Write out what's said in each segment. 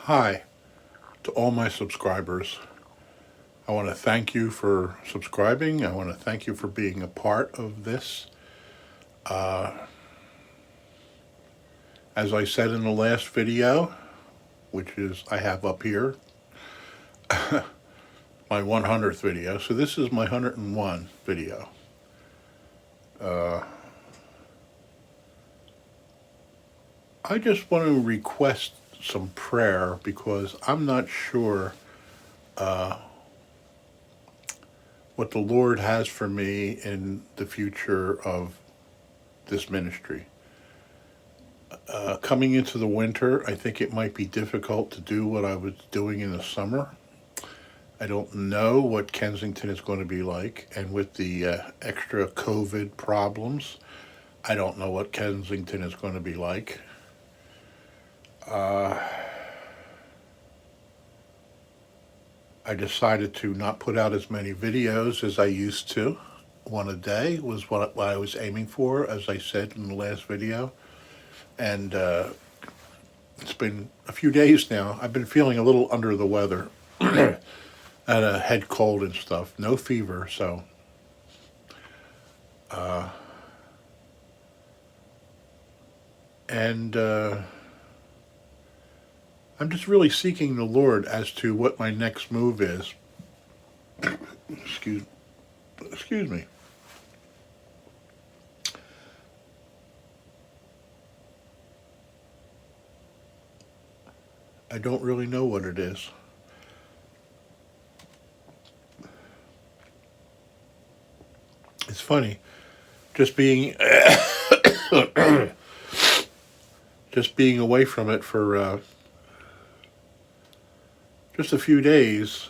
Hi to all my subscribers. I want to thank you for subscribing. I want to thank you for being a part of this. As I said in the last video, which is I have up here, my 100th video. So this is my 101 video. I just want to request some prayer because I'm not sure what the Lord has for me in the future of this ministry. Coming into the winter, I think it might be difficult to do what I was doing in the summer. I don't know what Kensington is going to be like, and with the extra COVID problems, I don't know what Kensington is going to be like. I decided to not put out as many videos as I used to. One a day was what I was aiming for, as I said in the last video. And it's been a few days now. I've been feeling a little under the weather. I had a head cold and stuff. No fever, so and I'm just really seeking the Lord as to what my next move is. Excuse me. I don't really know what it is. It's funny, just being just being away from it for just a few days,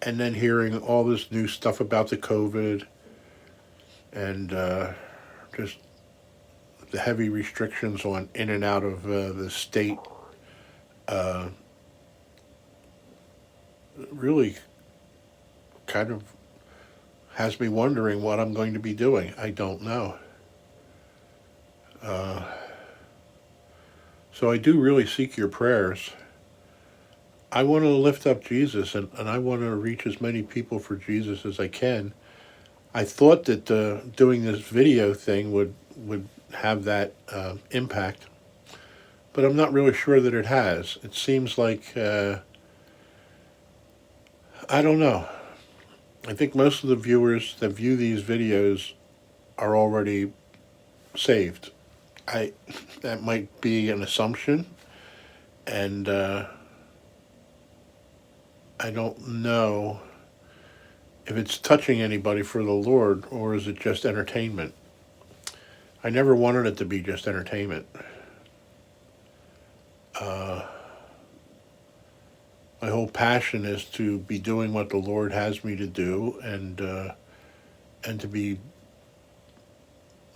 and then hearing all this new stuff about the COVID and just the heavy restrictions on in and out of the state really kind of has me wondering what I'm going to be doing. I don't know. So I do really seek your prayers. I want to lift up Jesus, and I want to reach as many people for Jesus as I can. I thought that doing this video thing would have that impact, but I'm not really sure that it has. It seems like, I don't know. I think most of the viewers that view these videos are already saved. That might be an assumption, and I don't know if it's touching anybody for the Lord, or is it just entertainment. I never wanted it to be just entertainment. My whole passion is to be doing what the Lord has me to do, and to be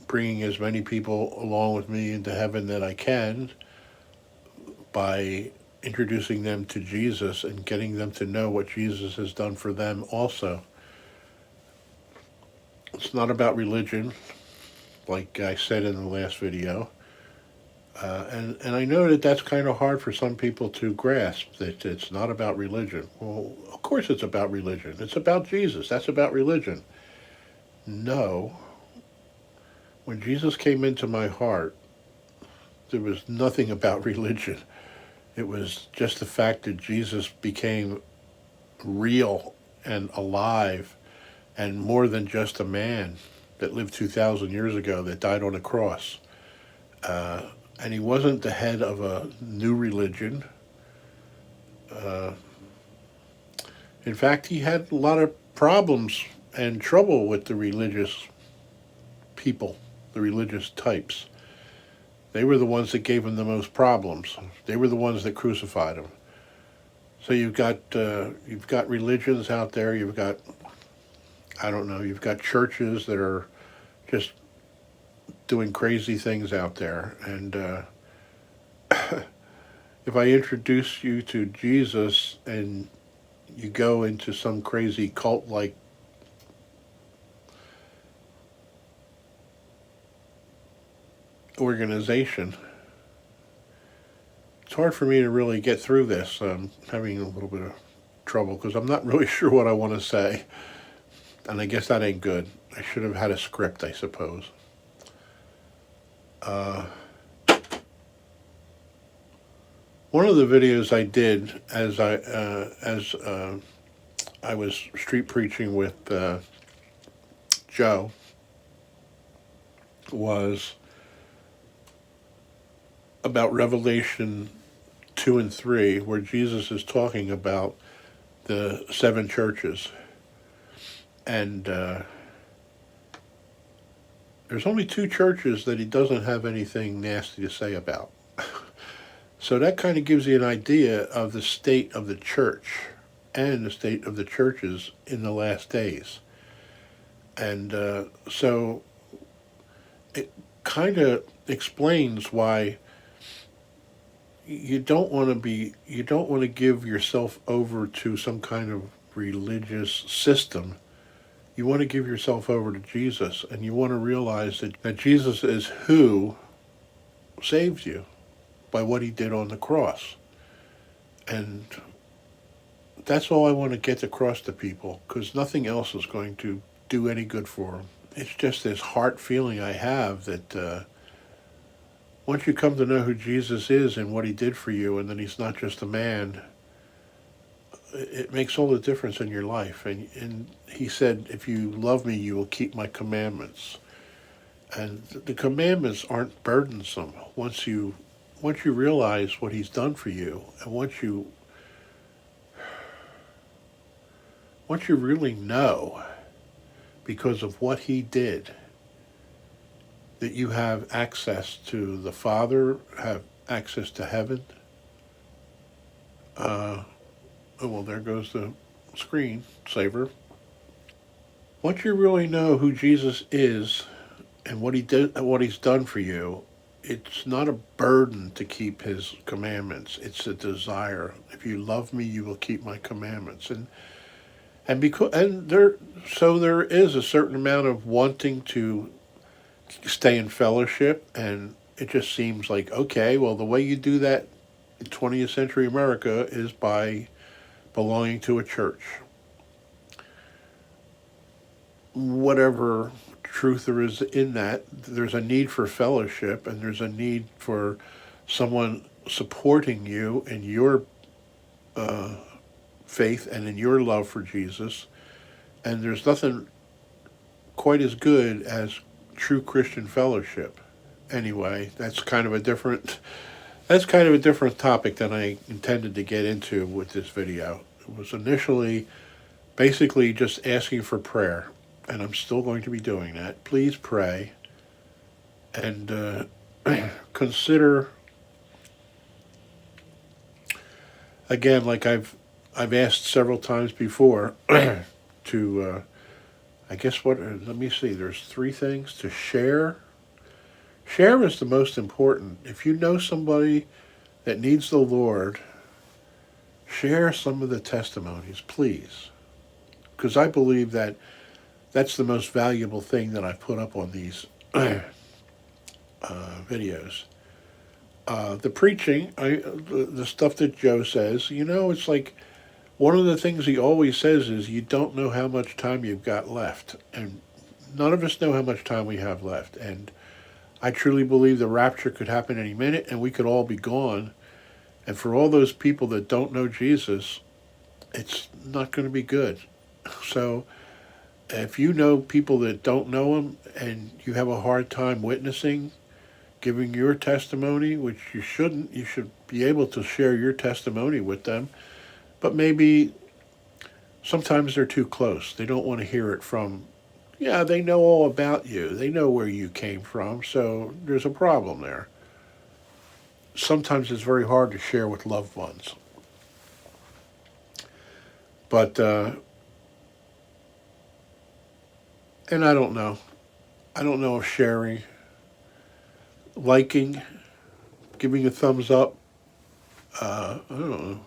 bringing as many people along with me into heaven that I can by introducing them to Jesus and getting them to know what Jesus has done for them also. It's not about religion, like I said in the last video. And I know that that's kind of hard for some people to grasp, that it's not about religion. Well, of course it's about religion. It's about Jesus. That's about religion. No. When Jesus came into my heart, there was nothing about religion. It was just the fact that Jesus became real and alive and more than just a man that lived 2,000 years ago that died on a cross. And he wasn't the head of a new religion. In fact, he had a lot of problems and trouble with the religious people, the religious types. They were the ones that gave him the most problems. They were the ones that crucified him. So you've got religions out there. You've got, I don't know, you've got churches that are just doing crazy things out there. And if I introduce you to Jesus and you go into some crazy cult-like organization, it's hard for me to really get through this. I'm having a little bit of trouble because I'm not really sure what I want to say. And I guess that ain't good. I should have had a script, I suppose. Uh, One of the videos I did as I was street preaching with Joe was about Revelation 2 and 3, where Jesus is talking about the seven churches. And there's only two churches that he doesn't have anything nasty to say about. So that kind of gives you an idea of the state of the church and the state of the churches in the last days. And so it kind of explains why you don't want to give yourself over to some kind of religious system. You want to give yourself over to Jesus, and you want to realize that Jesus is who saves you by what he did on the cross. And that's all I want to get across to people, because nothing else is going to do any good for them. It's just this heart feeling I have that once you come to know who Jesus is and what he did for you, and that he's not just a man, it makes all the difference in your life. And he said, if you love me, you will keep my commandments. And the commandments aren't burdensome once you realize what he's done for you, and once you really know, because of what he did, that you have access to the Father, have access to heaven. Oh, well, there goes the screen saver. Once you really know who Jesus is and what he did, and what he's done for you, it's not a burden to keep his commandments. It's a desire. If you love me, you will keep my commandments. So there is a certain amount of wanting to stay in fellowship, and it just seems like, okay, well, the way you do that in 20th century America is by belonging to a church. Whatever truth there is in that, there's a need for fellowship, and there's a need for someone supporting you in your faith and in your love for Jesus. And there's nothing quite as good as true Christian fellowship. Anyway, that's kind of a different topic than I intended to get into with this video. It was initially basically just asking for prayer, and I'm still going to be doing that. Please pray and consider, again, like I've asked several times before, to I guess let me see, there's three things: to share. Share is the most important. If you know somebody that needs the Lord, share some of the testimonies, please. Because I believe that that's the most valuable thing that I put up on these videos. The preaching, the stuff that Joe says, it's like one of the things he always says is you don't know how much time you've got left. And none of us know how much time we have left. And I truly believe the rapture could happen any minute and we could all be gone. And for all those people that don't know Jesus, it's not going to be good. So if you know people that don't know him and you have a hard time witnessing, giving your testimony, which you shouldn't, you should be able to share your testimony with them. But maybe sometimes they're too close. They don't want to hear it from, yeah, they know all about you. They know where you came from, so there's a problem there. Sometimes it's very hard to share with loved ones. But, and I don't know. I don't know if sharing, liking, giving a thumbs up, I don't know.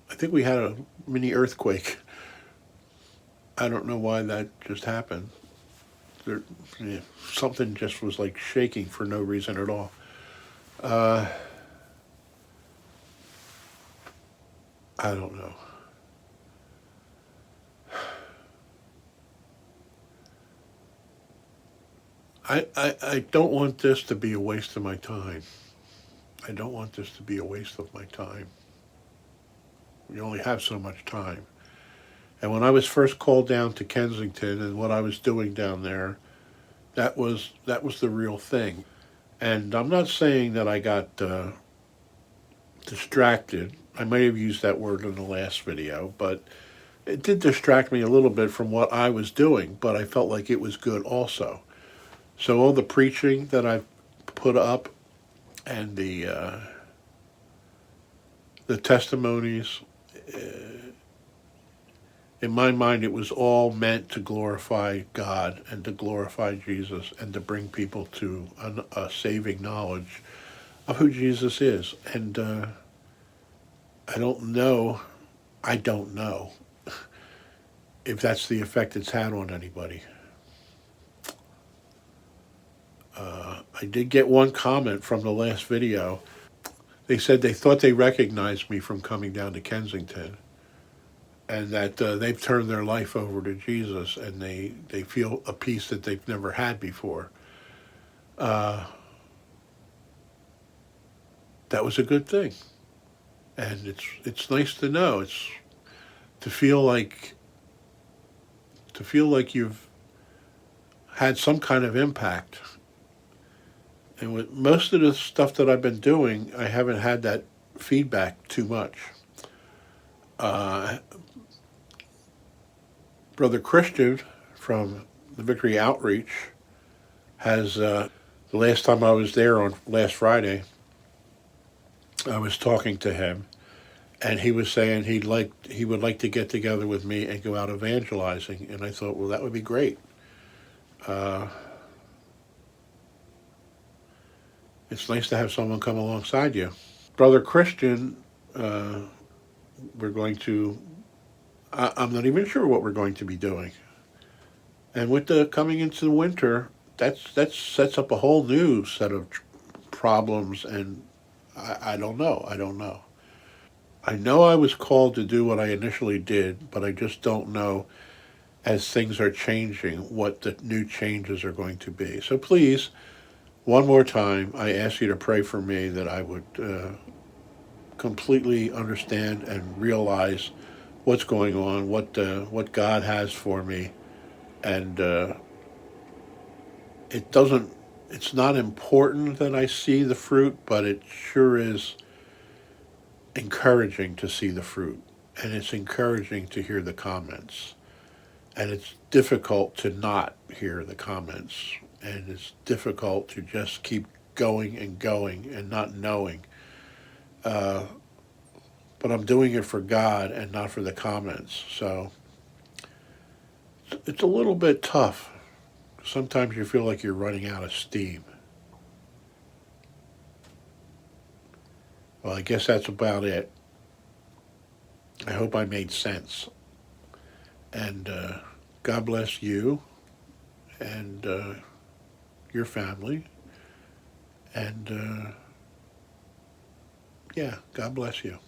I think we had a mini earthquake. I don't know why that just happened. Something just was like shaking for no reason at all. I don't know. I don't want this to be a waste of my time. I don't want this to be a waste of my time. We only have so much time. And when I was first called down to Kensington and what I was doing down there, that was the real thing. And I'm not saying that I got distracted. I may have used that word in the last video, but it did distract me a little bit from what I was doing, but I felt like it was good also. So all the preaching that I've put up and the testimonies, in my mind, it was all meant to glorify God and to glorify Jesus and to bring people to a saving knowledge of who Jesus is. And I don't know, I don't know if that's the effect it's had on anybody. I did get one comment from the last video. They said they thought they recognized me from coming down to Kensington and that they've turned their life over to Jesus and they feel a peace that they've never had before. Uh, that was a good thing. And it's nice to know. It's to feel like you've had some kind of impact. And with most of the stuff that I've been doing, I haven't had that feedback too much. Uh, Brother Christian from the Victory Outreach has, the last time I was there on last Friday, I was talking to him, and he was saying he would like to get together with me and go out evangelizing. And I thought, well, that would be great. Uh, it's nice to have someone come alongside you. Brother Christian, uh, we're going to. I'm not even sure what we're going to be doing. And with the coming into the winter, that sets up a whole new set of problems, and I don't know. I don't know. I know I was called to do what I initially did, but I just don't know as things are changing what the new changes are going to be. So please, one more time, I ask you to pray for me that I would completely understand and realize what's going on, what God has for me, and it doesn't. It's not important that I see the fruit, but it sure is encouraging to see the fruit, and it's encouraging to hear the comments, and it's difficult to not hear the comments, and it's difficult to just keep going and not knowing. Uh, but I'm doing it for God and not for the comments, so it's a little bit tough. Sometimes you feel like you're running out of steam. Well, I guess that's about it. I hope I made sense. And God bless you and your family. And yeah, God bless you.